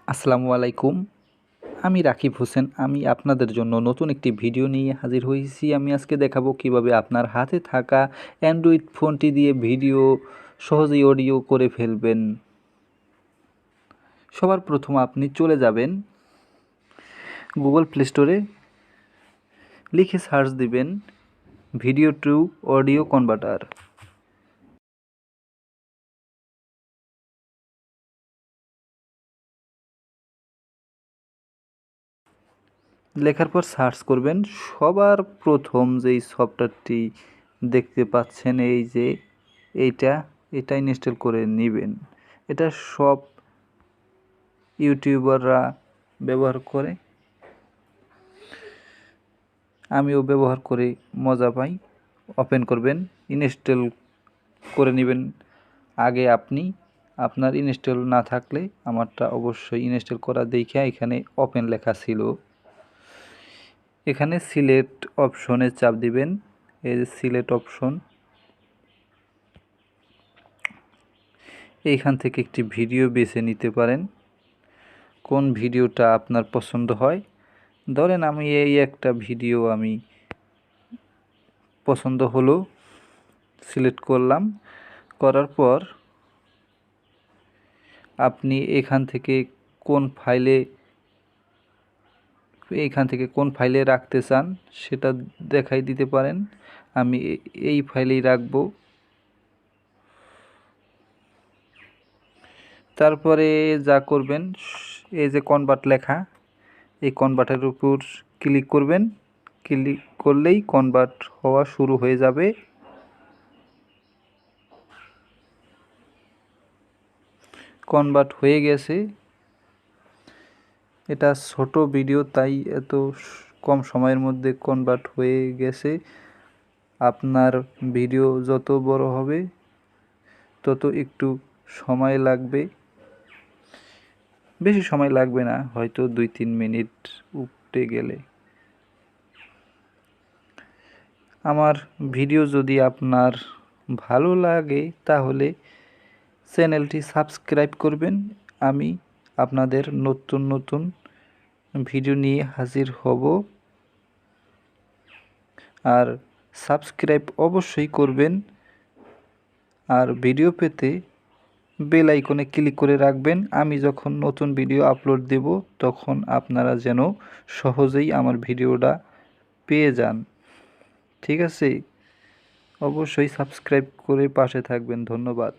আসসালামু আলাইকুম। আমি রাকিব হোসেন। আমি আপনাদের জন্য নতুন একটি ভিডিও নিয়ে হাজির হয়েছি। আমি আজকে দেখাবো কিভাবে আপনার হাতে থাকা অ্যান্ড্রয়েড ফোনটি দিয়ে ভিডিও সহজেই অডিও করে ফেলবেন। সবার প্রথম আপনি চলে যাবেন গুগল প্লে স্টোরে, লিখে সার্চ দিবেন ভিডিও টু অডিও কনভার্টার। লেখার পর সার্চ করবেন। সবার প্রথম যেই সফটওয়্যারটি দেখতে পাচ্ছেন এই যে এটা ইনস্টল করে নেবেন। এটা সব ইউটিউবাররা ব্যবহার করে, আমিও ব্যবহার করে মজা পাই। ওপেন করবেন, ইনস্টল করে নেবেন। আগে আপনার ইনস্টল না থাকলে আমারটা অবশ্যই ইনস্টল করা দেখে এখানে ওপেন লেখা ছিল। এখানে সিলেক্ট অপশনে চাপ দিবেন। এই যে সিলেক্ট অপশন, এইখান থেকে একটি ভিডিও বেছে নিতে পারেন কোন ভিডিওটা আপনার পছন্দ হয়। ধরেন আমি এই একটা ভিডিও আমি পছন্দ হলো, সিলেক্ট করলাম। করার পর আপনি এখান থেকে কোন ফাইলে রাখতে চান সেটা দেখাই দিতে পারেন। আমি এই ফাইলেই রাখব। তারপরে যা করবেন, এই যে কনভার্ট লেখা, এই কনভার্টের উপর ক্লিক করবেন। ক্লিক করলেই কনভার্ট হওয়া শুরু হয়ে যাবে। কনভার্ট হয়ে গেছে। এটা ছোট ভিডিও, তাই এত কম সময়ের মধ্যে কনভার্ট হয়ে গেছে। আপনার ভিডিও যত বড় হবে তত একটু সময় লাগবে। বেশি সময় লাগবে না, হয়তো 2-3 মিনিট উঠতে গেলে। আমার ভিডিও যদি আপনার ভালো লাগে তাহলে চ্যানেলটি সাবস্ক্রাইব করবেন। আমি আপনাদের নতুন নতুন ভিডিও নিয়ে হাজির হব। আর সাবস্ক্রাইব অবশ্যই করবেন। আর ভিডিও পেতে বেল আইকনে ক্লিক করে রাখবেন। আমি যখন নতুন ভিডিও আপলোড দেব তখন আপনারা যেন সহজেই আমার ভিডিওটা পেয়ে যান। ঠিক আছে? অবশ্যই সাবস্ক্রাইব করে পাশে থাকবেন। ধন্যবাদ।